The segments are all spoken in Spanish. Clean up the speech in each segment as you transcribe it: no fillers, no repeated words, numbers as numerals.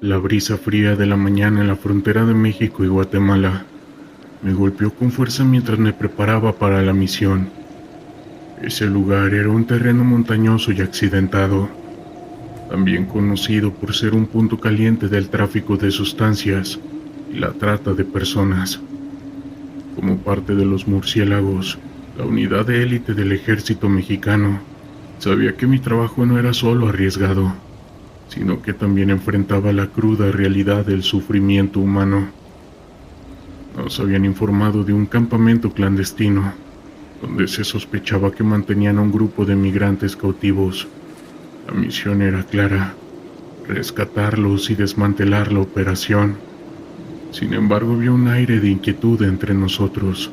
La brisa fría de la mañana en la frontera de México y Guatemala me golpeó con fuerza mientras me preparaba para la misión. Ese lugar era un terreno montañoso y accidentado, también conocido por ser un punto caliente del tráfico de sustancias y la trata de personas. Como parte de los murciélagos, la unidad de élite del ejército mexicano, sabía que mi trabajo no era solo arriesgado, sino que también enfrentaba la cruda realidad del sufrimiento humano. Nos habían informado de un campamento clandestino, donde se sospechaba que mantenían a un grupo de migrantes cautivos. La misión era clara: rescatarlos y desmantelar la operación. Sin embargo, había un aire de inquietud entre nosotros.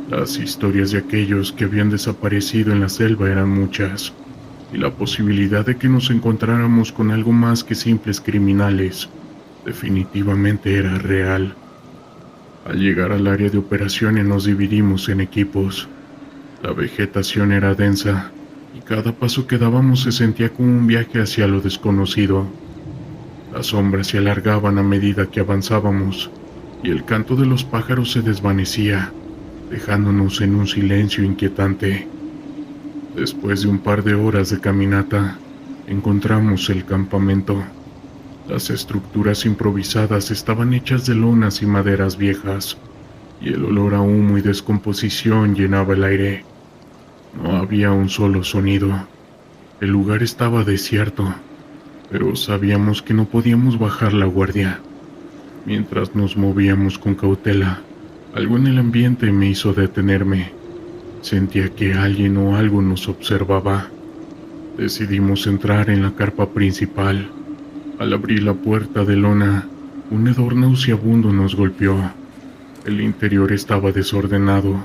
Las historias de aquellos que habían desaparecido en la selva eran muchas, y la posibilidad de que nos encontráramos con algo más que simples criminales definitivamente era real. Al llegar al área de operaciones nos dividimos en equipos. La vegetación era densa, y cada paso que dábamos se sentía como un viaje hacia lo desconocido. Las sombras se alargaban a medida que avanzábamos, y el canto de los pájaros se desvanecía, dejándonos en un silencio inquietante. Después de un par de horas de caminata, encontramos el campamento. Las estructuras improvisadas estaban hechas de lonas y maderas viejas, y el olor a humo y descomposición llenaba el aire. No había un solo sonido. El lugar estaba desierto, pero sabíamos que no podíamos bajar la guardia. Mientras nos movíamos con cautela, algo en el ambiente me hizo detenerme. Sentía que alguien o algo nos observaba. Decidimos entrar en la carpa principal. Al abrir la puerta de lona, un hedor nauseabundo nos golpeó. El interior estaba desordenado,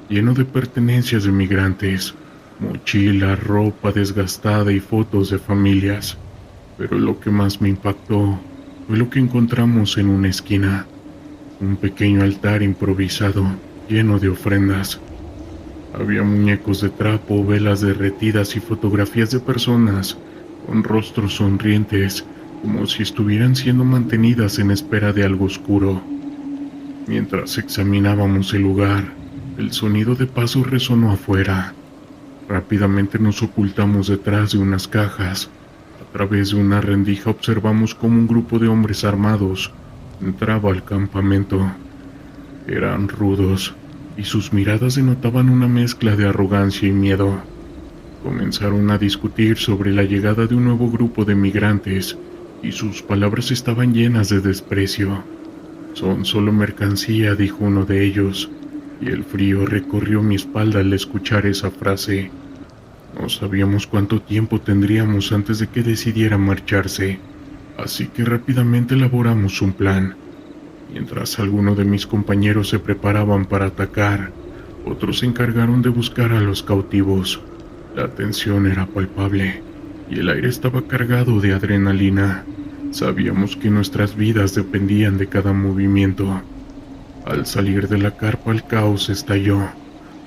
lleno de pertenencias de migrantes, mochilas, ropa desgastada y fotos de familias. Pero lo que más me impactó fue lo que encontramos en una esquina: un pequeño altar improvisado, lleno de ofrendas. Había muñecos de trapo, velas derretidas y fotografías de personas con rostros sonrientes, como si estuvieran siendo mantenidas en espera de algo oscuro. Mientras examinábamos el lugar, el sonido de pasos resonó afuera. Rápidamente nos ocultamos detrás de unas cajas. A través de una rendija observamos cómo un grupo de hombres armados entraba al campamento. Eran rudos, y sus miradas denotaban una mezcla de arrogancia y miedo. Comenzaron a discutir sobre la llegada de un nuevo grupo de migrantes, y sus palabras estaban llenas de desprecio. «Son solo mercancía», dijo uno de ellos, y el frío recorrió mi espalda al escuchar esa frase. No sabíamos cuánto tiempo tendríamos antes de que decidiera marcharse, así que rápidamente elaboramos un plan. Mientras algunos de mis compañeros se preparaban para atacar, otros se encargaron de buscar a los cautivos. La tensión era palpable, y el aire estaba cargado de adrenalina. Sabíamos que nuestras vidas dependían de cada movimiento. Al salir de la carpa, el caos estalló.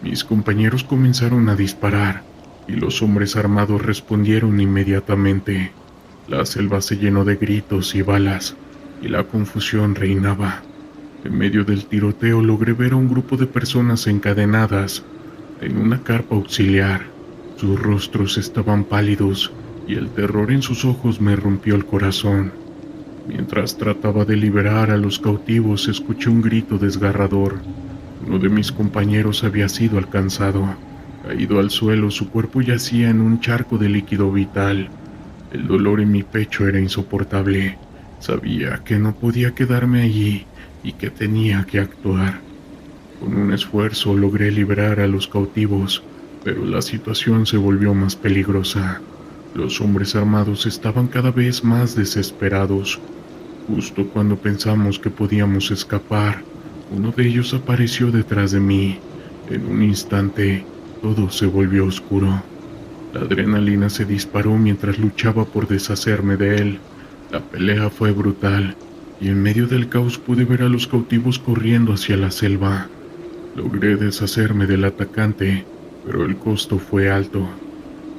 Mis compañeros comenzaron a disparar, y los hombres armados respondieron inmediatamente. La selva se llenó de gritos y balas, y la confusión reinaba. En medio del tiroteo logré ver a un grupo de personas encadenadas en una carpa auxiliar. Sus rostros estaban pálidos, y el terror en sus ojos me rompió el corazón. Mientras trataba de liberar a los cautivos, escuché un grito desgarrador. Uno de mis compañeros había sido alcanzado. Caído al suelo, su cuerpo yacía en un charco de líquido vital. El dolor en mi pecho era insoportable. Sabía que no podía quedarme allí y que tenía que actuar. Con un esfuerzo logré liberar a los cautivos, pero la situación se volvió más peligrosa. Los hombres armados estaban cada vez más desesperados. Justo cuando pensamos que podíamos escapar, uno de ellos apareció detrás de mí. En un instante, todo se volvió oscuro. La adrenalina se disparó mientras luchaba por deshacerme de él. La pelea fue brutal, y en medio del caos pude ver a los cautivos corriendo hacia la selva. Logré deshacerme del atacante, pero el costo fue alto.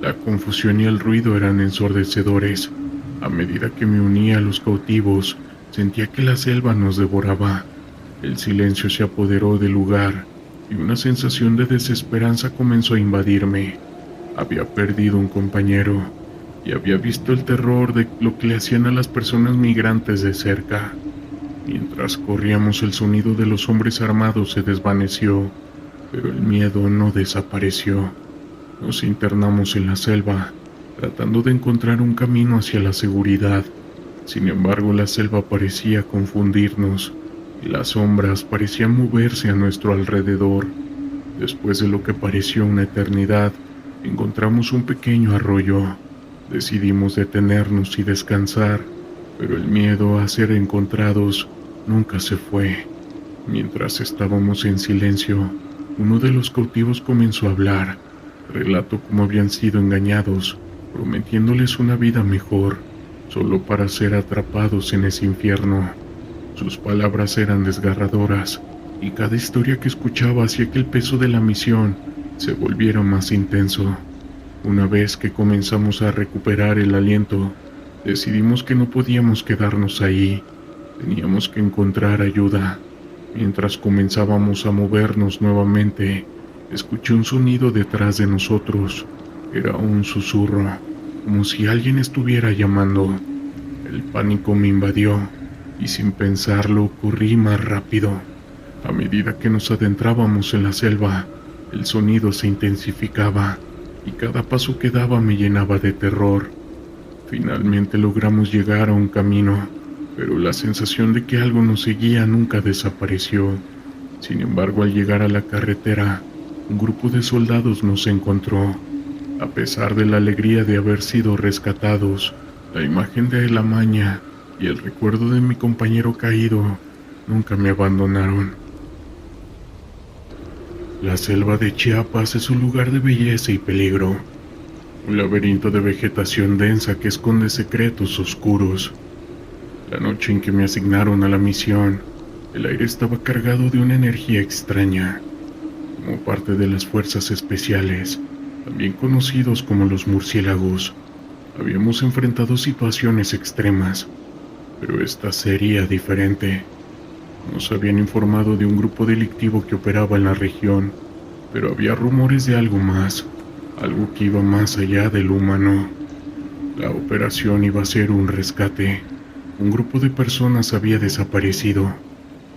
La confusión y el ruido eran ensordecedores, A medida que me unía a los cautivos, sentía que la selva nos devoraba. El silencio se apoderó del lugar y una sensación de desesperanza comenzó a invadirme. Había perdido un compañero y había visto el terror de lo que le hacían a las personas migrantes de cerca. Mientras corríamos, el sonido de los hombres armados se desvaneció, pero el miedo no desapareció. Nos internamos en la selva, tratando de encontrar un camino hacia la seguridad. Sin embargo, la selva parecía confundirnos y las sombras parecían moverse a nuestro alrededor. Después de lo que pareció una eternidad, encontramos un pequeño arroyo. Decidimos detenernos y descansar, pero el miedo a ser encontrados nunca se fue. Mientras estábamos en silencio, uno de los cautivos comenzó a hablar. Relató cómo habían sido engañados, prometiéndoles una vida mejor, solo para ser atrapados en ese infierno. Sus palabras eran desgarradoras, y cada historia que escuchaba hacía que el peso de la misión se volviera más intenso. Una vez que comenzamos a recuperar el aliento, decidimos que no podíamos quedarnos ahí. Teníamos que encontrar ayuda. Mientras comenzábamos a movernos nuevamente, escuché un sonido detrás de nosotros. Era un susurro, como si alguien estuviera llamando. El pánico me invadió, y sin pensarlo corrí más rápido. A medida que nos adentrábamos en la selva, el sonido se intensificaba, y cada paso que daba me llenaba de terror. Finalmente logramos llegar a un camino, pero la sensación de que algo nos seguía nunca desapareció. Sin embargo, al llegar a la carretera, un grupo de soldados nos encontró. A pesar de la alegría de haber sido rescatados, la imagen de la maña y el recuerdo de mi compañero caído nunca me abandonaron. La selva de Chiapas es un lugar de belleza y peligro, un laberinto de vegetación densa que esconde secretos oscuros. La noche en que me asignaron a la misión, el aire estaba cargado de una energía extraña. Como parte de las fuerzas especiales, también conocidos como los murciélagos, habíamos enfrentado situaciones extremas, pero esta sería diferente. Nos habían informado de un grupo delictivo que operaba en la región, pero había rumores de algo más, algo que iba más allá de lo humano. La operación iba a ser un rescate. Un grupo de personas había desaparecido,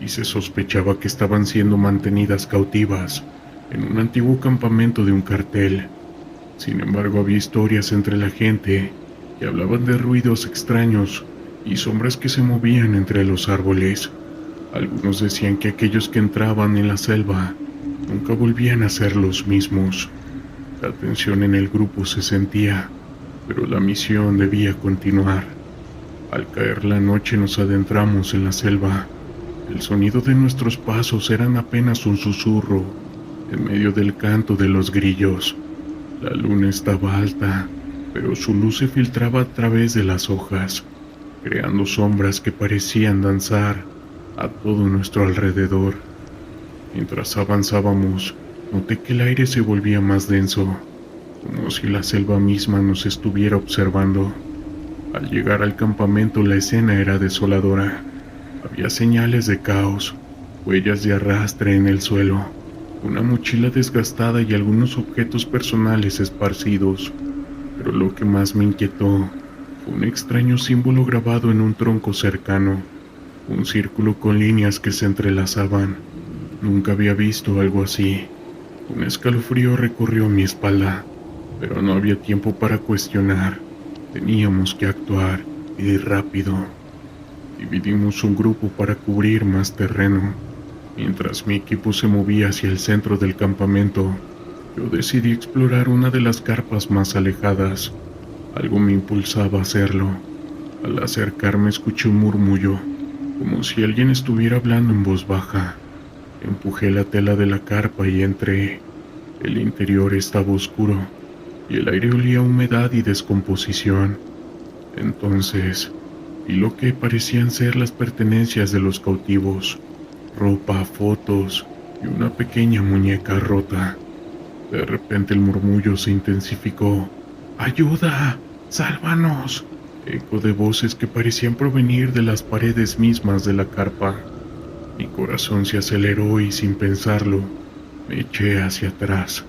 y se sospechaba que estaban siendo mantenidas cautivas en un antiguo campamento de un cartel. Sin embargo, había historias entre la gente que hablaban de ruidos extraños y sombras que se movían entre los árboles. Algunos decían que aquellos que entraban en la selva nunca volvían a ser los mismos. La tensión en el grupo se sentía, pero la misión debía continuar. Al caer la noche nos adentramos en la selva. El sonido de nuestros pasos eran apenas un susurro en medio del canto de los grillos. La luna estaba alta, pero su luz se filtraba a través de las hojas, creando sombras que parecían danzar a todo nuestro alrededor. Mientras avanzábamos, noté que el aire se volvía más denso, como si la selva misma nos estuviera observando. Al llegar al campamento, la escena era desoladora. Había señales de caos, huellas de arrastre en el suelo, una mochila desgastada y algunos objetos personales esparcidos. Pero lo que más me inquietó fue un extraño símbolo grabado en un tronco cercano, un círculo con líneas que se entrelazaban. Nunca había visto algo así. Un escalofrío recorrió mi espalda, pero no había tiempo para cuestionar. Teníamos que actuar, y rápido. Dividimos un grupo para cubrir más terreno. Mientras mi equipo se movía hacia el centro del campamento, yo decidí explorar una de las carpas más alejadas. Algo me impulsaba a hacerlo. Al acercarme escuché un murmullo, como si alguien estuviera hablando en voz baja. Empujé la tela de la carpa y entré. El interior estaba oscuro, y el aire olía a humedad y descomposición. Entonces, vi lo que parecían ser las pertenencias de los cautivos: ropa, fotos y una pequeña muñeca rota. De repente el murmullo se intensificó. ¡Ayuda! ¡Sálvanos! eco de voces que parecían provenir de las paredes mismas de la carpa. Mi corazón se aceleró y sin pensarlo, me eché hacia atrás.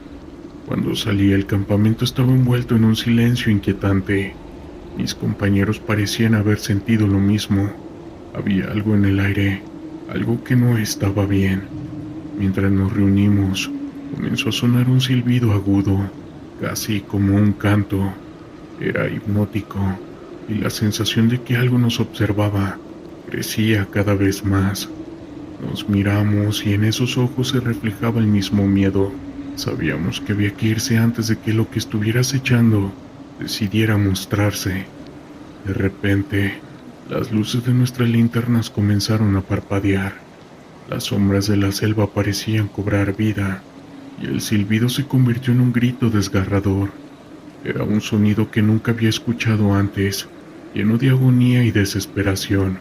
Cuando salí, el campamento estaba envuelto en un silencio inquietante. Mis compañeros parecían haber sentido lo mismo. Había algo en el aire, algo que no estaba bien. Mientras nos reunimos, comenzó a sonar un silbido agudo, casi como un canto. Era hipnótico, y la sensación de que algo nos observaba crecía cada vez más. Nos miramos y en esos ojos se reflejaba el mismo miedo. Sabíamos que había que irse antes de que lo que estuviera acechando decidiera mostrarse. De repente, las luces de nuestras linternas comenzaron a parpadear. Las sombras de la selva parecían cobrar vida, y el silbido se convirtió en un grito desgarrador. Era un sonido que nunca había escuchado antes, lleno de agonía y desesperación.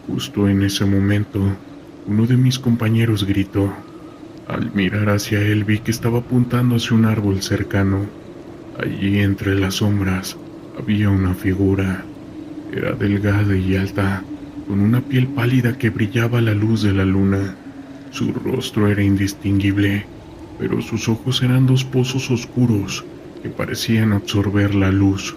Justo en ese momento, uno de mis compañeros gritó. Al mirar hacia él vi que estaba apuntando hacia un árbol cercano. Allí entre las sombras había una figura. Era delgada y alta, con una piel pálida que brillaba a la luz de la luna. Su rostro era indistinguible, pero sus ojos eran dos pozos oscuros que parecían absorber la luz.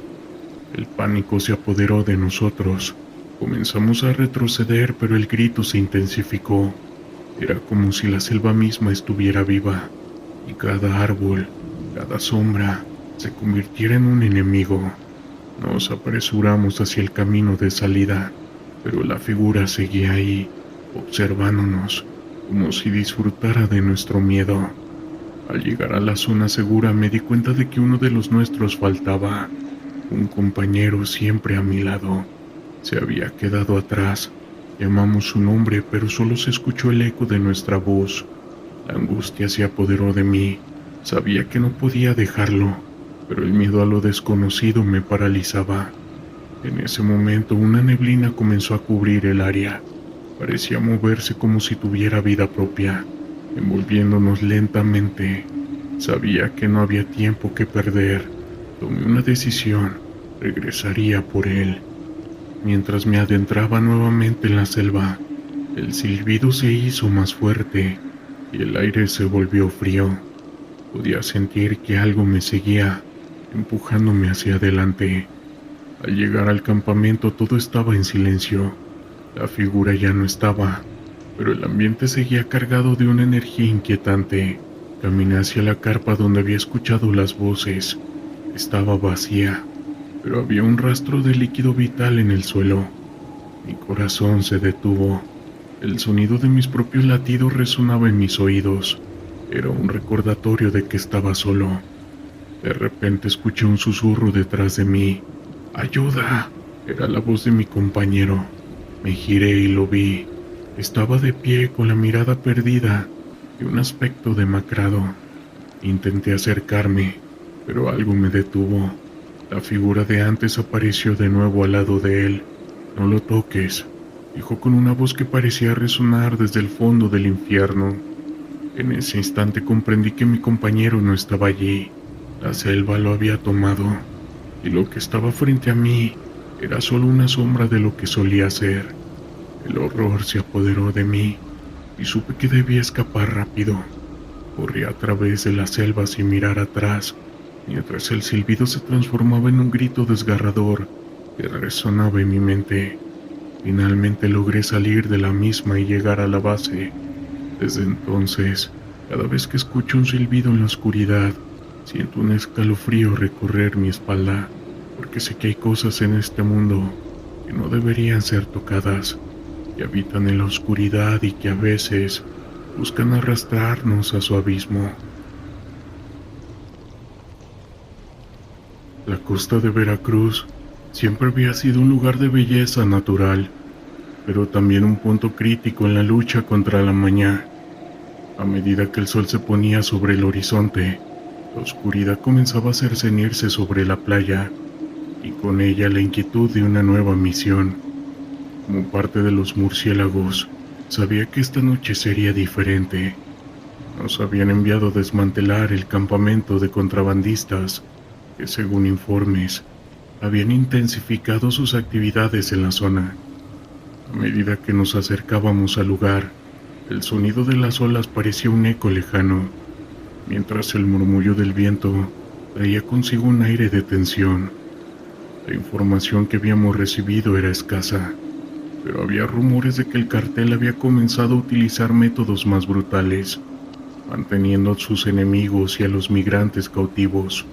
El pánico se apoderó de nosotros. Comenzamos a retroceder, pero el grito se intensificó. Era como si la selva misma estuviera viva, y cada árbol, cada sombra, se convirtiera en un enemigo. Nos apresuramos hacia el camino de salida, pero la figura seguía ahí, observándonos, como si disfrutara de nuestro miedo. Al llegar a la zona segura me di cuenta de que uno de los nuestros faltaba. Un compañero siempre a mi lado se había quedado atrás. Llamamos su nombre, pero solo se escuchó el eco de nuestra voz. La angustia se apoderó de mí. Sabía que no podía dejarlo, pero el miedo a lo desconocido me paralizaba. En ese momento una neblina comenzó a cubrir el área. Parecía moverse como si tuviera vida propia, envolviéndonos lentamente. Sabía que no había tiempo que perder. Tomé una decisión. Regresaría por él. Mientras me adentraba nuevamente en la selva, el silbido se hizo más fuerte y el aire se volvió frío. Podía sentir que algo me seguía, empujándome hacia adelante. Al llegar al campamento todo estaba en silencio. La figura ya no estaba, pero el ambiente seguía cargado de una energía inquietante. Caminé hacia la carpa donde había escuchado las voces. Estaba vacía, pero había un rastro de líquido vital en el suelo. Mi corazón se detuvo. El sonido de mis propios latidos resonaba en mis oídos. Era un recordatorio de que estaba solo. De repente escuché un susurro detrás de mí. ¡Ayuda! Era la voz de mi compañero. Me giré y lo vi. Estaba de pie con la mirada perdida y un aspecto demacrado. Intenté acercarme, pero algo me detuvo. La figura de antes apareció de nuevo al lado de él. «No lo toques», dijo con una voz que parecía resonar desde el fondo del infierno. En ese instante comprendí que mi compañero no estaba allí. La selva lo había tomado, y lo que estaba frente a mí era solo una sombra de lo que solía ser. El horror se apoderó de mí, y supe que debía escapar rápido. Corrí a través de la selva sin mirar atrás, mientras el silbido se transformaba en un grito desgarrador que resonaba en mi mente. Finalmente logré salir de la misma y llegar a la base. Desde entonces, cada vez que escucho un silbido en la oscuridad, siento un escalofrío recorrer mi espalda, porque sé que hay cosas en este mundo que no deberían ser tocadas, que habitan en la oscuridad y que a veces buscan arrastrarnos a su abismo. La costa de Veracruz siempre había sido un lugar de belleza natural, pero también un punto crítico en la lucha contra la mañana. A medida que el sol se ponía sobre el horizonte, la oscuridad comenzaba a cercenirse sobre la playa, y con ella la inquietud de una nueva misión. Como parte de los murciélagos, sabía que esta noche sería diferente. Nos habían enviado a desmantelar el campamento de contrabandistas que, según informes, habían intensificado sus actividades en la zona. A medida que nos acercábamos al lugar, el sonido de las olas parecía un eco lejano, mientras el murmullo del viento traía consigo un aire de tensión. La información que habíamos recibido era escasa, pero había rumores de que el cartel había comenzado a utilizar métodos más brutales, manteniendo a sus enemigos y a los migrantes cautivos.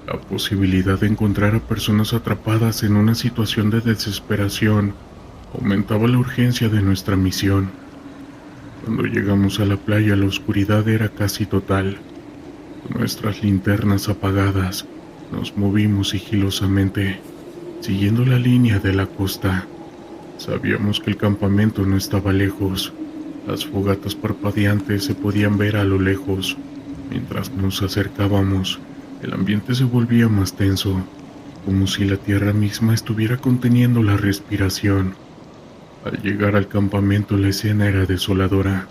La posibilidad de encontrar a personas atrapadas en una situación de desesperación aumentaba la urgencia de nuestra misión. Cuando llegamos a la playa, la oscuridad era casi total. Con nuestras linternas apagadas, nos movimos sigilosamente, siguiendo la línea de la costa. Sabíamos que el campamento no estaba lejos. Las fogatas parpadeantes se podían ver a lo lejos. Mientras nos acercábamos, el ambiente se volvía más tenso, como si la tierra misma estuviera conteniendo la respiración. Al llegar al campamento, la escena era desoladora.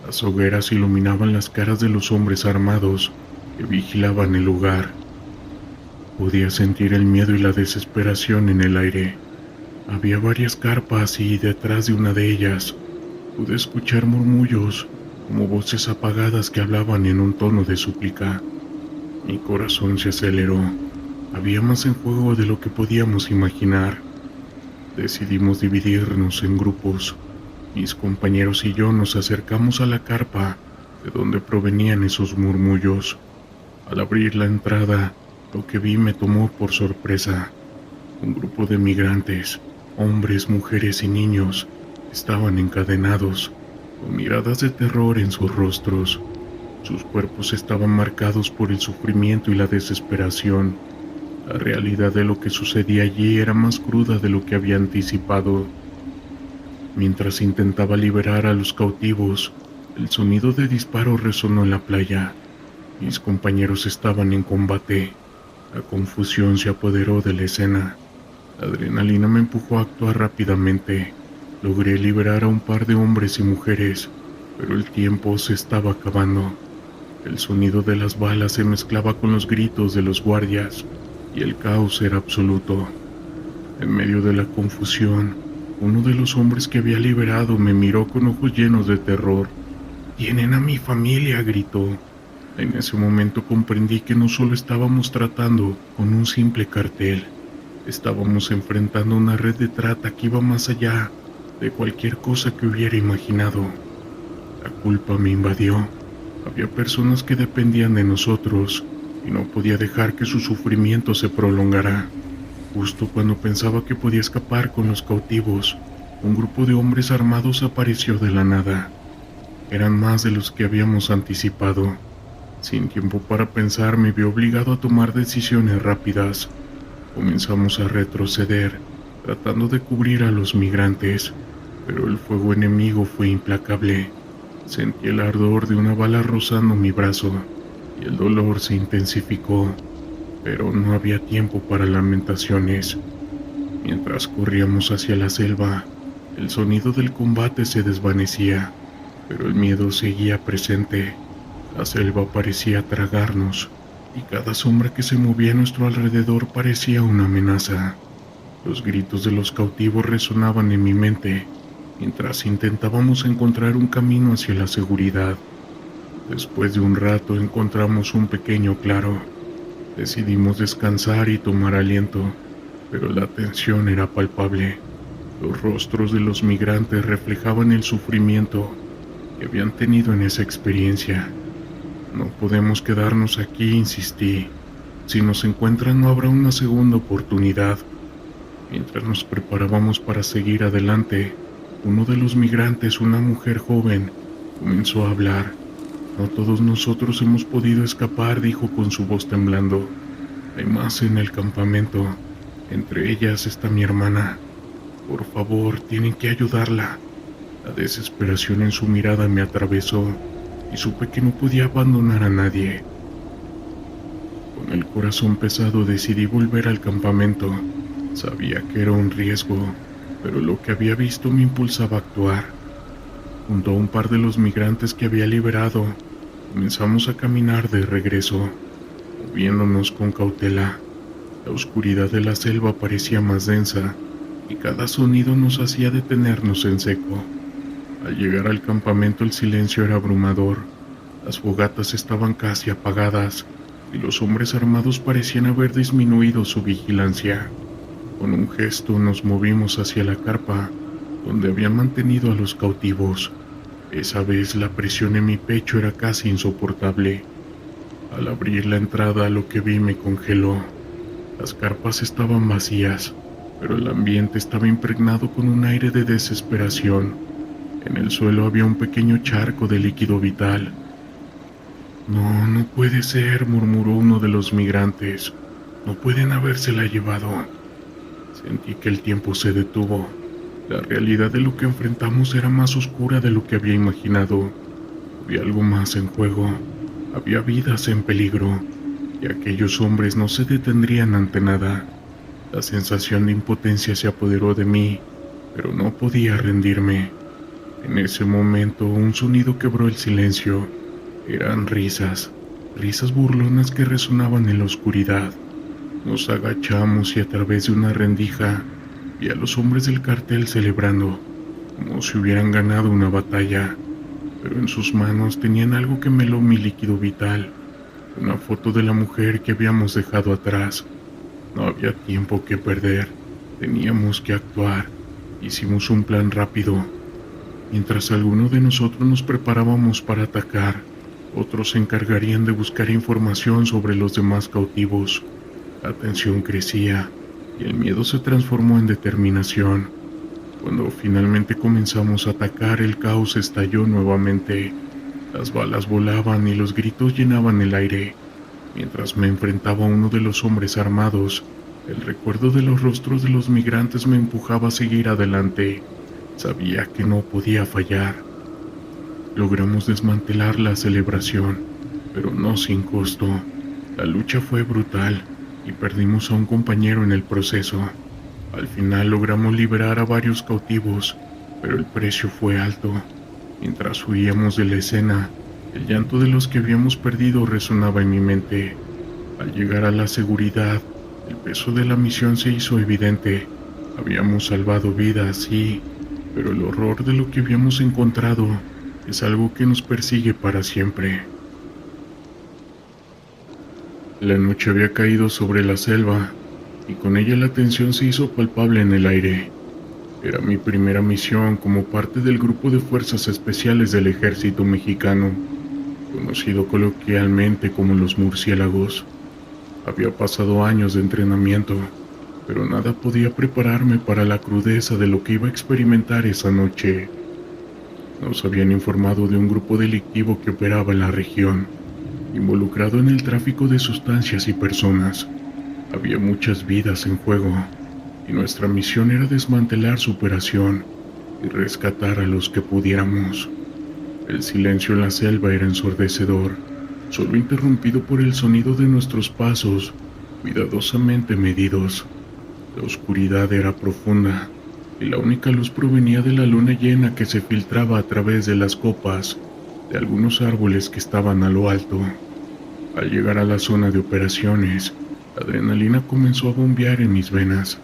Las hogueras iluminaban las caras de los hombres armados que vigilaban el lugar. Podía sentir el miedo y la desesperación en el aire. Había varias carpas y detrás de una de ellas pude escuchar murmullos, como voces apagadas que hablaban en un tono de súplica. Mi corazón se aceleró. Había más en juego de lo que podíamos imaginar. Decidimos dividirnos en grupos. Mis compañeros y yo nos acercamos a la carpa de donde provenían esos murmullos. Al abrir la entrada, lo que vi me tomó por sorpresa. Un grupo de migrantes, hombres, mujeres y niños, estaban encadenados, con miradas de terror en sus rostros. Sus cuerpos estaban marcados por el sufrimiento y la desesperación. La realidad de lo que sucedía allí era más cruda de lo que había anticipado. Mientras intentaba liberar a los cautivos, el sonido de disparos resonó en la playa. Mis compañeros estaban en combate. La confusión se apoderó de la escena. La adrenalina me empujó a actuar rápidamente. Logré liberar a un par de hombres y mujeres, pero el tiempo se estaba acabando. El sonido de las balas se mezclaba con los gritos de los guardias, y el caos era absoluto. En medio de la confusión, uno de los hombres que había liberado me miró con ojos llenos de terror. «¡Tienen a mi familia!», gritó. En ese momento comprendí que no solo estábamos tratando con un simple cartel, estábamos enfrentando una red de trata que iba más allá de cualquier cosa que hubiera imaginado. La culpa me invadió. Había personas que dependían de nosotros y no podía dejar que su sufrimiento se prolongara. Justo cuando pensaba que podía escapar con los cautivos, un grupo de hombres armados apareció de la nada. Eran más de los que habíamos anticipado. Sin tiempo para pensar, me vi obligado a tomar decisiones rápidas. Comenzamos a retroceder, tratando de cubrir a los migrantes, pero el fuego enemigo fue implacable. Sentí el ardor de una bala rozando mi brazo, y el dolor se intensificó, pero no había tiempo para lamentaciones. Mientras corríamos hacia la selva, el sonido del combate se desvanecía, pero el miedo seguía presente. La selva parecía tragarnos, y cada sombra que se movía a nuestro alrededor parecía una amenaza. Los gritos de los cautivos resonaban en mi mente, mientras intentábamos encontrar un camino hacia la seguridad. Después de un rato encontramos un pequeño claro. Decidimos descansar y tomar aliento, pero la tensión era palpable. Los rostros de los migrantes reflejaban el sufrimiento que habían tenido en esa experiencia. «No podemos quedarnos aquí», insistí. «Si nos encuentran no habrá una segunda oportunidad». Mientras nos preparábamos para seguir adelante, uno de los migrantes, una mujer joven, comenzó a hablar. «No todos nosotros hemos podido escapar», dijo con su voz temblando. «Hay más en el campamento. Entre ellas está mi hermana. Por favor, tienen que ayudarla». La desesperación en su mirada me atravesó y supe que no podía abandonar a nadie. Con el corazón pesado decidí volver al campamento. Sabía que era un riesgo, pero lo que había visto me impulsaba a actuar. Junto a un par de los migrantes que había liberado, comenzamos a caminar de regreso, moviéndonos con cautela. La oscuridad de la selva parecía más densa y cada sonido nos hacía detenernos en seco. Al llegar al campamento el silencio era abrumador. Las fogatas estaban casi apagadas y los hombres armados parecían haber disminuido su vigilancia. Con un gesto nos movimos hacia la carpa donde habían mantenido a los cautivos. Esa vez la presión en mi pecho era casi insoportable. Al abrir la entrada lo que vi me congeló. Las carpas estaban vacías, pero el ambiente estaba impregnado con un aire de desesperación. En el suelo había un pequeño charco de líquido vital. No, no puede ser, murmuró uno de los migrantes. No pueden habérsela llevado. Sentí que el tiempo se detuvo. La realidad de lo que enfrentamos era más oscura de lo que había imaginado. Había algo más en juego. Había vidas en peligro, y aquellos hombres no se detendrían ante nada. La sensación de impotencia se apoderó de mí, pero no podía rendirme. En ese momento, un sonido quebró el silencio. Eran risas, risas burlonas que resonaban en la oscuridad. Nos agachamos y a través de una rendija vi a los hombres del cartel celebrando, como si hubieran ganado una batalla, pero en sus manos tenían algo que me heló mi líquido vital, una foto de la mujer que habíamos dejado atrás. No había tiempo que perder, teníamos que actuar. Hicimos un plan rápido. Mientras algunos de nosotros nos preparábamos para atacar, otros se encargarían de buscar información sobre los demás cautivos. La tensión crecía y el miedo se transformó en determinación. Cuando finalmente comenzamos a atacar, el caos estalló nuevamente. Las balas volaban y los gritos llenaban el aire. Mientras me enfrentaba a uno de los hombres armados, el recuerdo de los rostros de los migrantes me empujaba a seguir adelante. Sabía que no podía fallar. Logramos desmantelar la celebración, pero no sin costo. La lucha fue brutal y perdimos a un compañero en el proceso. Al final logramos liberar a varios cautivos, pero el precio fue alto. Mientras huíamos de la escena, el llanto de los que habíamos perdido resonaba en mi mente. Al llegar a la seguridad, el peso de la misión se hizo evidente. Habíamos salvado vidas, sí, pero el horror de lo que habíamos encontrado es algo que nos persigue para siempre. La noche había caído sobre la selva, y con ella la tensión se hizo palpable en el aire. Era mi primera misión como parte del grupo de fuerzas especiales del ejército mexicano, conocido coloquialmente como los murciélagos. Había pasado años de entrenamiento, pero nada podía prepararme para la crudeza de lo que iba a experimentar esa noche. Nos habían informado de un grupo delictivo que operaba en la región, involucrado en el tráfico de sustancias y personas. Había muchas vidas en juego, y nuestra misión era desmantelar su operación y rescatar a los que pudiéramos. El silencio en la selva era ensordecedor, solo interrumpido por el sonido de nuestros pasos, cuidadosamente medidos. La oscuridad era profunda, y la única luz provenía de la luna llena que se filtraba a través de las copas de algunos árboles que estaban a lo alto. Al llegar a la zona de operaciones, la adrenalina comenzó a bombear en mis venas.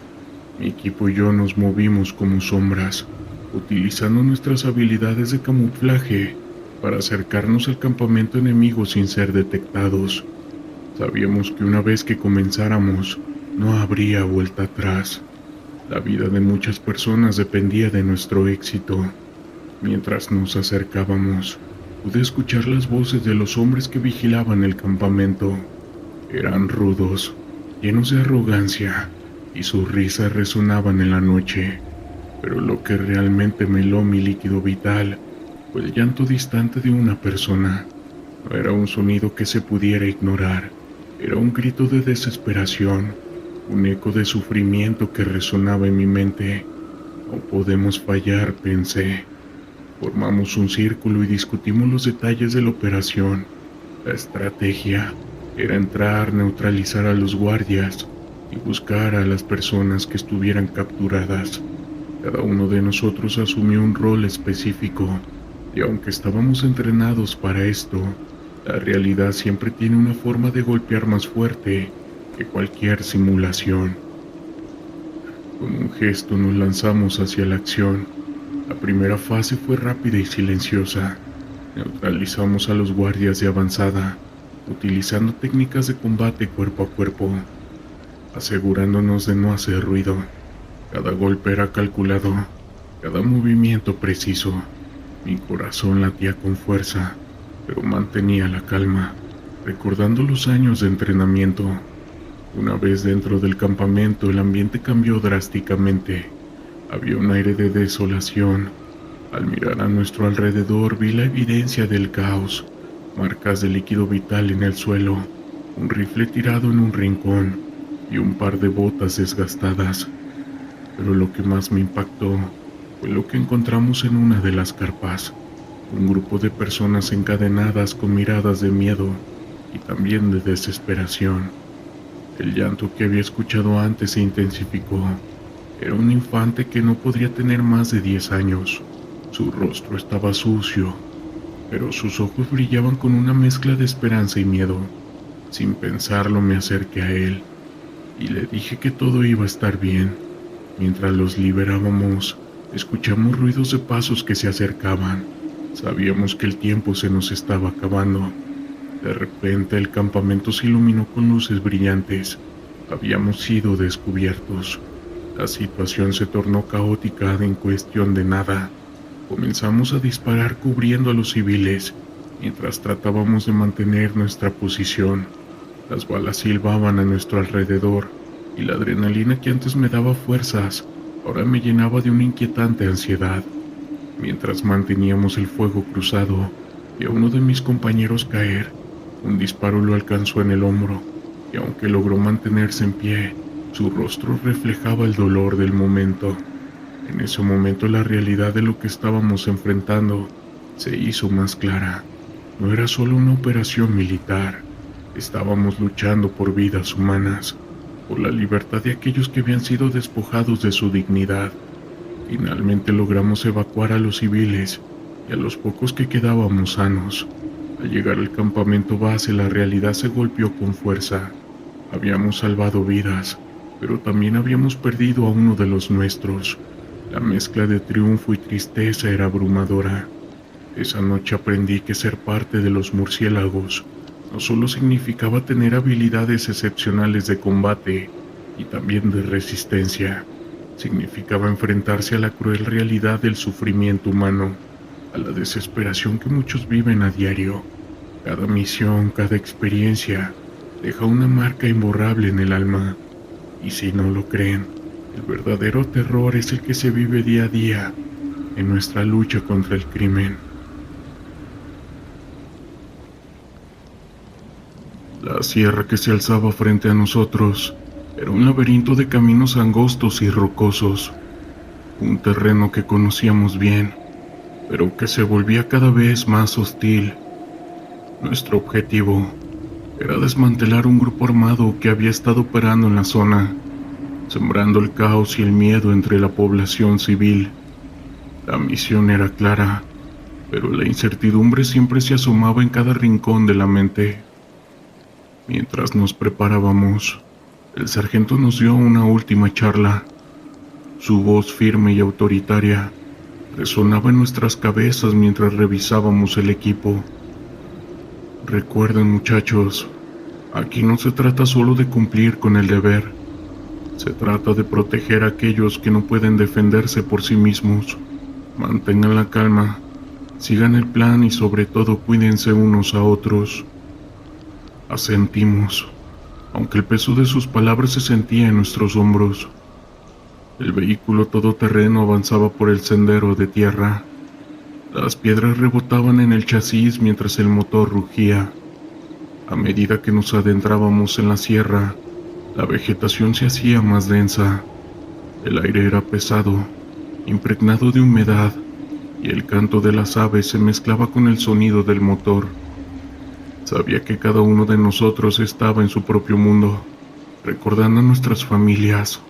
Mi equipo y yo nos movimos como sombras, utilizando nuestras habilidades de camuflaje para acercarnos al campamento enemigo sin ser detectados. Sabíamos que una vez que comenzáramos, no habría vuelta atrás. La vida de muchas personas dependía de nuestro éxito. Mientras nos acercábamos, pude escuchar las voces de los hombres que vigilaban el campamento. Eran rudos, llenos de arrogancia, y sus risas resonaban en la noche. Pero lo que realmente me heló mi líquido vital fue el llanto distante de una persona. No era un sonido que se pudiera ignorar, era un grito de desesperación, un eco de sufrimiento que resonaba en mi mente. No podemos fallar, pensé. Formamos un círculo y discutimos los detalles de la operación. La estrategia era entrar, neutralizar a los guardias y buscar a las personas que estuvieran capturadas. Cada uno de nosotros asumió un rol específico, y aunque estábamos entrenados para esto, la realidad siempre tiene una forma de golpear más fuerte que cualquier simulación. Con un gesto nos lanzamos hacia la acción. La primera fase fue rápida y silenciosa. Neutralizamos a los guardias de avanzada, utilizando técnicas de combate cuerpo a cuerpo, asegurándonos de no hacer ruido. Cada golpe era calculado, cada movimiento preciso. Mi corazón latía con fuerza, pero mantenía la calma, recordando los años de entrenamiento. Una vez dentro del campamento, el ambiente cambió drásticamente. Había un aire de desolación. Al mirar a nuestro alrededor, vi la evidencia del caos, marcas de líquido vital en el suelo, un rifle tirado en un rincón y un par de botas desgastadas. Pero lo que más me impactó fue lo que encontramos en una de las carpas. Un grupo de personas encadenadas con miradas de miedo y también de desesperación. El llanto que había escuchado antes se intensificó. Era un infante que no podría tener más de 10 años. Su rostro estaba sucio, pero sus ojos brillaban con una mezcla de esperanza y miedo. Sin pensarlo me acerqué a él y le dije que todo iba a estar bien. Mientras los liberábamos, escuchamos ruidos de pasos que se acercaban. Sabíamos que el tiempo se nos estaba acabando. De repente el campamento se iluminó con luces brillantes. Habíamos sido descubiertos. La situación se tornó caótica en cuestión de nada. Comenzamos a disparar cubriendo a los civiles, mientras tratábamos de mantener nuestra posición. Las balas silbaban a nuestro alrededor, y la adrenalina que antes me daba fuerzas, ahora me llenaba de una inquietante ansiedad. Mientras manteníamos el fuego cruzado, vi a uno de mis compañeros caer. Un disparo lo alcanzó en el hombro, y aunque logró mantenerse en pie, su rostro reflejaba el dolor del momento. En ese momento la realidad de lo que estábamos enfrentando se hizo más clara. No era solo una operación militar. Estábamos luchando por vidas humanas, por la libertad de aquellos que habían sido despojados de su dignidad. Finalmente logramos evacuar a los civiles y a los pocos que quedábamos sanos. Al llegar al campamento base, la realidad se golpeó con fuerza. Habíamos salvado vidas, pero también habíamos perdido a uno de los nuestros. La mezcla de triunfo y tristeza era abrumadora. Esa noche aprendí que ser parte de los murciélagos no solo significaba tener habilidades excepcionales de combate y también de resistencia. Significaba enfrentarse a la cruel realidad del sufrimiento humano, a la desesperación que muchos viven a diario. Cada misión, cada experiencia, deja una marca imborrable en el alma. Y si no lo creen, el verdadero terror es el que se vive día a día en nuestra lucha contra el crimen. La sierra que se alzaba frente a nosotros era un laberinto de caminos angostos y rocosos, un terreno que conocíamos bien, pero que se volvía cada vez más hostil. Nuestro objetivo era desmantelar un grupo armado que había estado operando en la zona, sembrando el caos y el miedo entre la población civil. La misión era clara, pero la incertidumbre siempre se asomaba en cada rincón de la mente. Mientras nos preparábamos, el sargento nos dio una última charla. Su voz firme y autoritaria resonaba en nuestras cabezas mientras revisábamos el equipo. Recuerden, muchachos, aquí no se trata solo de cumplir con el deber. Se trata de proteger a aquellos que no pueden defenderse por sí mismos. Mantengan la calma, sigan el plan y sobre todo cuídense unos a otros. Asentimos, aunque el peso de sus palabras se sentía en nuestros hombros. El vehículo todoterreno avanzaba por el sendero de tierra. Las piedras rebotaban en el chasis mientras el motor rugía. A medida que nos adentrábamos en la sierra, la vegetación se hacía más densa. El aire era pesado, impregnado de humedad, y el canto de las aves se mezclaba con el sonido del motor. Sabía que cada uno de nosotros estaba en su propio mundo, recordando a nuestras familias,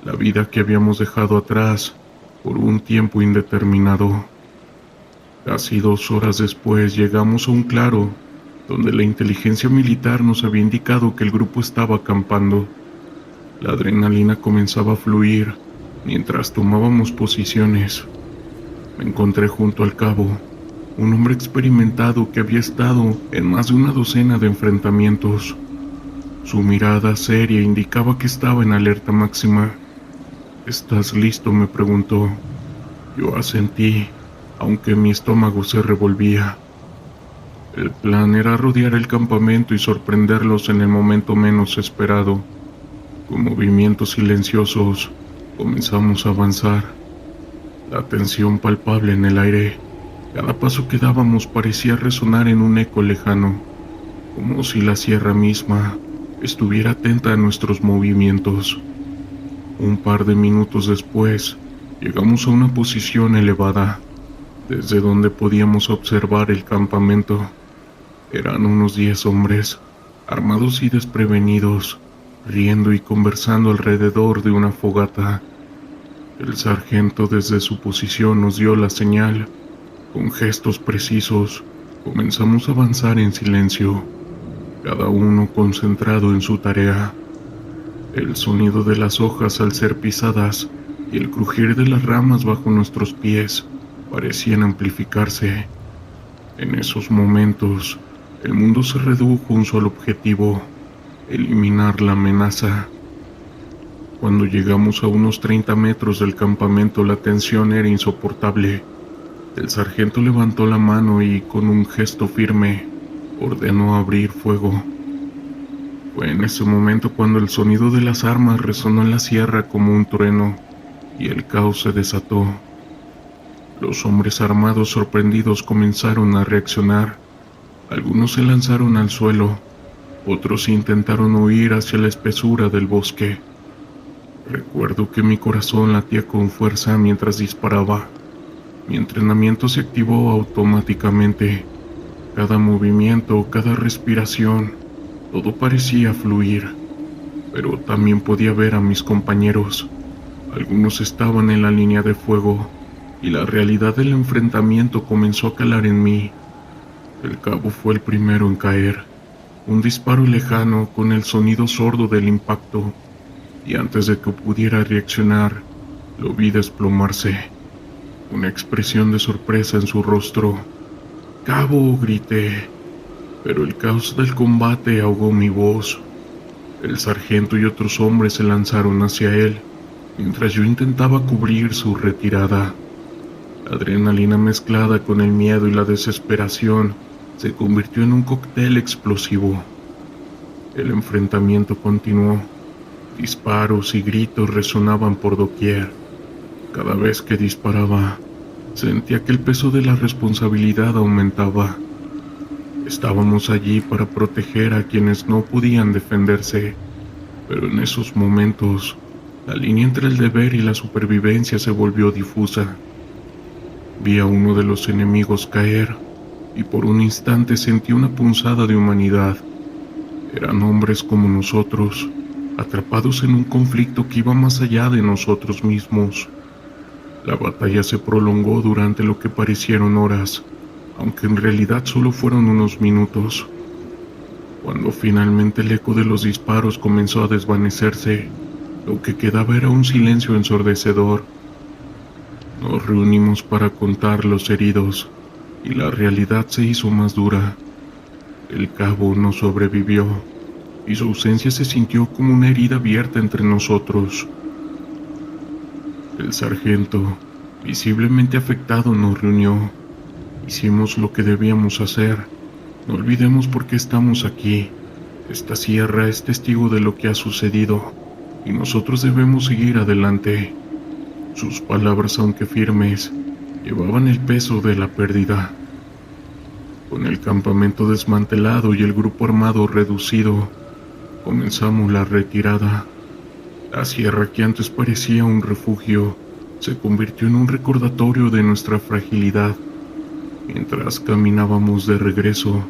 la vida que habíamos dejado atrás por un tiempo indeterminado. Casi 2 horas después llegamos a un claro donde la inteligencia militar nos había indicado que el grupo estaba acampando. La adrenalina comenzaba a fluir mientras tomábamos posiciones. Me encontré junto al cabo, un hombre experimentado que había estado en más de una docena de enfrentamientos. Su mirada seria indicaba que estaba en alerta máxima. ¿Estás listo?, me preguntó. Yo asentí, aunque mi estómago se revolvía. El plan era rodear el campamento y sorprenderlos en el momento menos esperado. Con movimientos silenciosos, comenzamos a avanzar. La tensión palpable en el aire. Cada paso que dábamos parecía resonar en un eco lejano, como si la sierra misma estuviera atenta a nuestros movimientos. Un par de minutos después, llegamos a una posición elevada, desde donde podíamos observar el campamento. Eran unos 10 hombres, armados y desprevenidos, riendo y conversando alrededor de una fogata. El sargento desde su posición nos dio la señal. Con gestos precisos, comenzamos a avanzar en silencio, cada uno concentrado en su tarea. El sonido de las hojas al ser pisadas y el crujir de las ramas bajo nuestros pies parecían amplificarse. En esos momentos, el mundo se redujo a un solo objetivo: eliminar la amenaza. Cuando llegamos a unos 30 metros del campamento, la tensión era insoportable. El sargento levantó la mano y, con un gesto firme, ordenó abrir fuego. Fue en ese momento cuando el sonido de las armas resonó en la sierra como un trueno, y el caos se desató. Los hombres armados sorprendidos comenzaron a reaccionar. Algunos se lanzaron al suelo, otros intentaron huir hacia la espesura del bosque. Recuerdo que mi corazón latía con fuerza mientras disparaba. Mi entrenamiento se activó automáticamente. Cada movimiento, cada respiración, todo parecía fluir. Pero también podía ver a mis compañeros. Algunos estaban en la línea de fuego, y la realidad del enfrentamiento comenzó a calar en mí. El cabo fue el primero en caer. Un disparo lejano con el sonido sordo del impacto, y antes de que pudiera reaccionar, lo vi desplomarse. Una expresión de sorpresa en su rostro. ¡Cabo!, grité, pero el caos del combate ahogó mi voz. El sargento y otros hombres se lanzaron hacia él, mientras yo intentaba cubrir su retirada. La adrenalina mezclada con el miedo y la desesperación se convirtió en un cóctel explosivo. El enfrentamiento continuó. Disparos y gritos resonaban por doquier. Cada vez que disparaba, sentía que el peso de la responsabilidad aumentaba. Estábamos allí para proteger a quienes no podían defenderse, pero en esos momentos, la línea entre el deber y la supervivencia se volvió difusa. Vi a uno de los enemigos caer, y por un instante sentí una punzada de humanidad. Eran hombres como nosotros, atrapados en un conflicto que iba más allá de nosotros mismos. La batalla se prolongó durante lo que parecieron horas, aunque en realidad solo fueron unos minutos. Cuando finalmente el eco de los disparos comenzó a desvanecerse, lo que quedaba era un silencio ensordecedor. Nos reunimos para contar los heridos, y la realidad se hizo más dura. El cabo no sobrevivió, y su ausencia se sintió como una herida abierta entre nosotros. El sargento, visiblemente afectado, nos reunió. Hicimos lo que debíamos hacer. No olvidemos por qué estamos aquí. Esta sierra es testigo de lo que ha sucedido, y nosotros debemos seguir adelante. Sus palabras, aunque firmes, llevaban el peso de la pérdida. Con el campamento desmantelado y el grupo armado reducido, comenzamos la retirada. La sierra, que antes parecía un refugio, se convirtió en un recordatorio de nuestra fragilidad. Mientras caminábamos de regreso,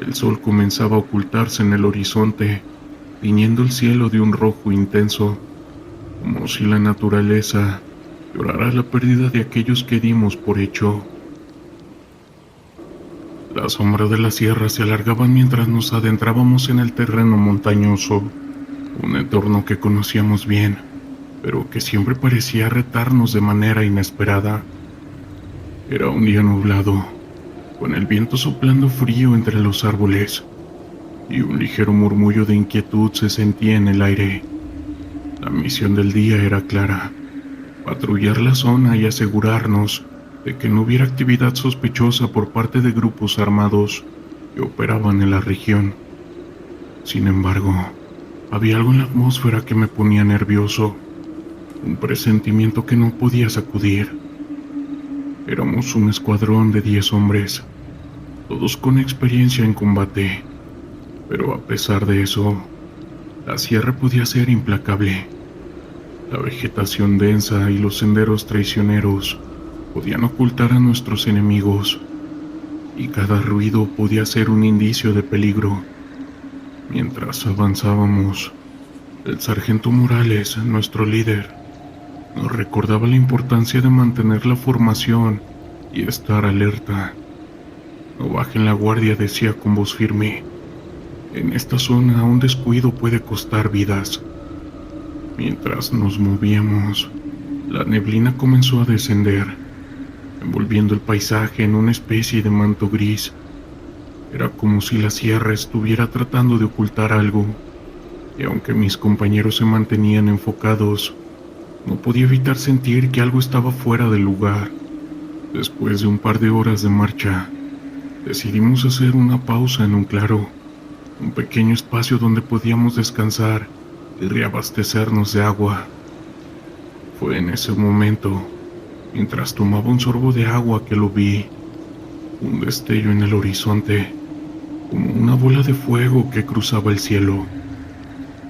el sol comenzaba a ocultarse en el horizonte, tiñendo el cielo de un rojo intenso, como si la naturaleza llorara la pérdida de aquellos que dimos por hecho. Las sombras de la sierra se alargaban mientras nos adentrábamos en el terreno montañoso, un entorno que conocíamos bien, pero que siempre parecía retarnos de manera inesperada. Era un día nublado, con el viento soplando frío entre los árboles, y un ligero murmullo de inquietud se sentía en el aire. La misión del día era clara: patrullar la zona y asegurarnos de que no hubiera actividad sospechosa por parte de grupos armados que operaban en la región. Sin embargo, había algo en la atmósfera que me ponía nervioso, un presentimiento que no podía sacudir. Éramos un escuadrón de 10 hombres, todos con experiencia en combate, pero a pesar de eso, la sierra podía ser implacable. La vegetación densa y los senderos traicioneros podían ocultar a nuestros enemigos, y cada ruido podía ser un indicio de peligro. Mientras avanzábamos, el sargento Morales, nuestro líder, nos recordaba la importancia de mantener la formación y estar alerta. No bajen la guardia, decía con voz firme. En esta zona un descuido puede costar vidas. Mientras nos movíamos, la neblina comenzó a descender, envolviendo el paisaje en una especie de manto gris. Era como si la sierra estuviera tratando de ocultar algo, y aunque mis compañeros se mantenían enfocados, no podía evitar sentir que algo estaba fuera del lugar. Después de un par de horas de marcha, decidimos hacer una pausa en un claro, un pequeño espacio donde podíamos descansar y reabastecernos de agua. Fue en ese momento, mientras tomaba un sorbo de agua, que lo vi: un destello en el horizonte, como una bola de fuego que cruzaba el cielo.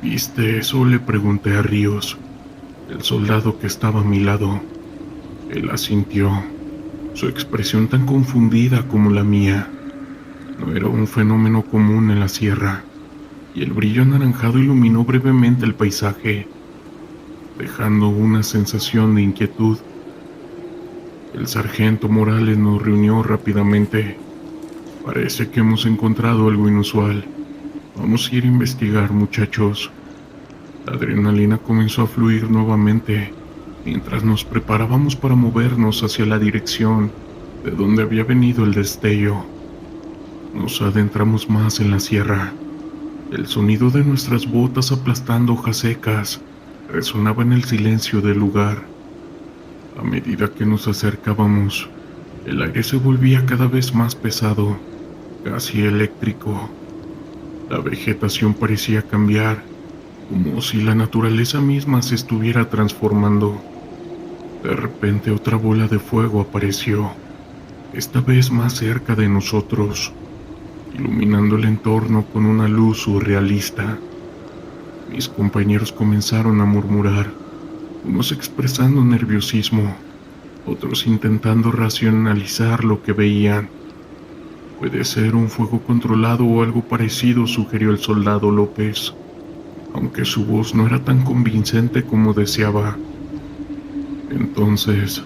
¿Viste eso?, le pregunté a Ríos, el soldado que estaba a mi lado. Él asintió, su expresión tan confundida como la mía. No era un fenómeno común en la sierra, y el brillo anaranjado iluminó brevemente el paisaje, dejando una sensación de inquietud. El sargento Morales nos reunió rápidamente. Parece que hemos encontrado algo inusual. Vamos a ir a investigar, muchachos. La adrenalina comenzó a fluir nuevamente mientras nos preparábamos para movernos hacia la dirección de donde había venido el destello. Nos adentramos más en la sierra. El sonido de nuestras botas aplastando hojas secas resonaba en el silencio del lugar. A medida que nos acercábamos, el aire se volvía cada vez más pesado, casi eléctrico. La vegetación parecía cambiar, como si la naturaleza misma se estuviera transformando. De repente otra bola de fuego apareció, esta vez más cerca de nosotros, iluminando el entorno con una luz surrealista. Mis compañeros comenzaron a murmurar, unos expresando nerviosismo, otros intentando racionalizar lo que veían. Puede ser un fuego controlado o algo parecido, sugirió el soldado López, aunque su voz no era tan convincente como deseaba. Entonces,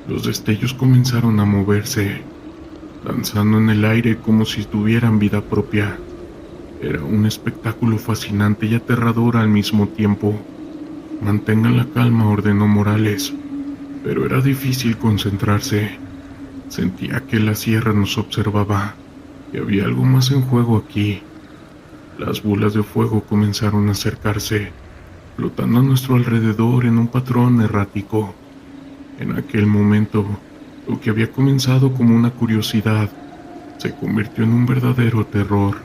los destellos comenzaron a moverse, danzando en el aire como si tuvieran vida propia. Era un espectáculo fascinante y aterrador al mismo tiempo. Mantengan la calma, ordenó Morales, pero era difícil concentrarse. Sentía que la sierra nos observaba, y había algo más en juego aquí. Las bolas de fuego comenzaron a acercarse, flotando a nuestro alrededor en un patrón errático. En aquel momento, lo que había comenzado como una curiosidad se convirtió en un verdadero terror.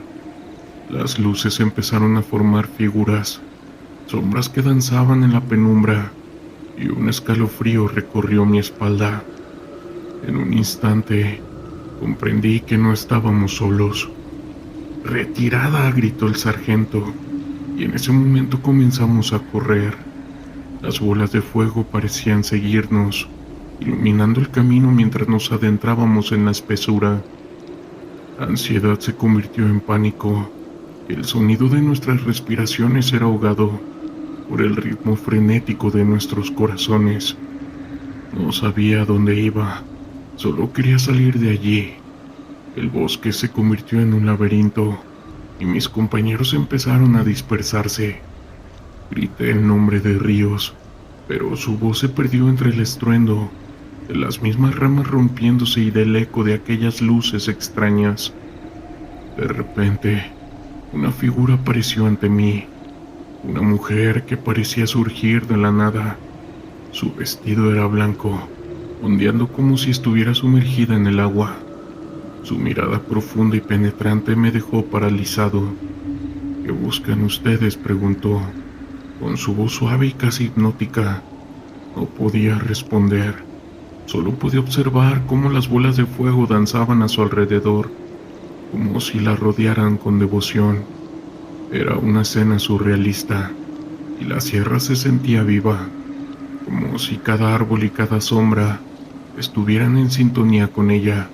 Las luces empezaron a formar figuras, sombras que danzaban en la penumbra, y un escalofrío recorrió mi espalda. En un instante, comprendí que no estábamos solos. «¡Retirada!», gritó el sargento, y en ese momento comenzamos a correr. Las bolas de fuego parecían seguirnos, iluminando el camino mientras nos adentrábamos en la espesura. La ansiedad se convirtió en pánico. El sonido de nuestras respiraciones era ahogado por el ritmo frenético de nuestros corazones. No sabía a dónde iba, solo quería salir de allí. El bosque se convirtió en un laberinto y mis compañeros empezaron a dispersarse. Grité el nombre de Ríos, pero su voz se perdió entre el estruendo de las mismas ramas rompiéndose y del eco de aquellas luces extrañas. De repente, una figura apareció ante mí, una mujer que parecía surgir de la nada. Su vestido era blanco, ondeando como si estuviera sumergida en el agua. Su mirada profunda y penetrante me dejó paralizado. ¿Qué buscan ustedes?, preguntó, con su voz suave y casi hipnótica. No podía responder, solo podía observar cómo las bolas de fuego danzaban a su alrededor, como si la rodearan con devoción. Era una escena surrealista, y la sierra se sentía viva, como si cada árbol y cada sombra estuvieran en sintonía con ella.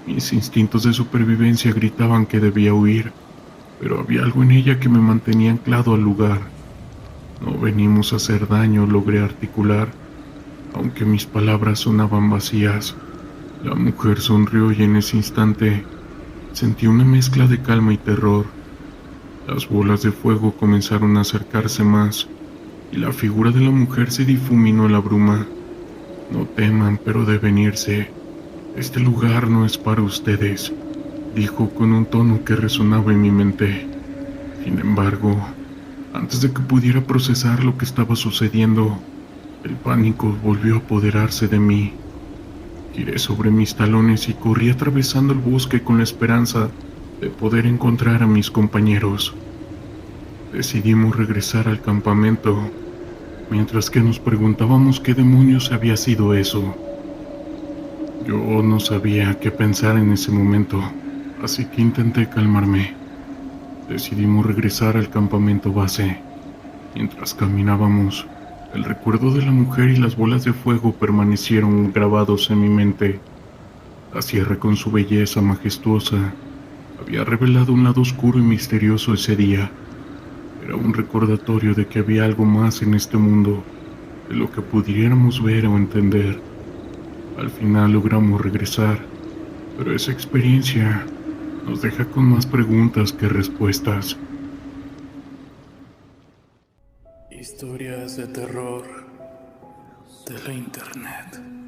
Mis instintos de supervivencia gritaban que debía huir, pero había algo en ella que me mantenía anclado al lugar. No venimos a hacer daño, logré articular, aunque mis palabras sonaban vacías. La mujer sonrió y en ese instante sentí una mezcla de calma y terror. Las bolas de fuego comenzaron a acercarse más, y la figura de la mujer se difuminó en la bruma. No teman, pero deben irse. Este lugar no es para ustedes, dijo con un tono que resonaba en mi mente. Sin embargo, antes de que pudiera procesar lo que estaba sucediendo, el pánico volvió a apoderarse de mí. Giré sobre mis talones y corrí atravesando el bosque con la esperanza de poder encontrar a mis compañeros. Decidimos regresar al campamento, mientras que nos preguntábamos qué demonios había sido eso. Yo no sabía qué pensar en ese momento, así que intenté calmarme. Decidimos regresar al campamento base. Mientras caminábamos, el recuerdo de la mujer y las bolas de fuego permanecieron grabados en mi mente. La sierra, con su belleza majestuosa, había revelado un lado oscuro y misterioso ese día. Era un recordatorio de que había algo más en este mundo de lo que pudiéramos ver o entender. Al final logramos regresar, pero esa experiencia nos deja con más preguntas que respuestas. Historias de terror de la internet.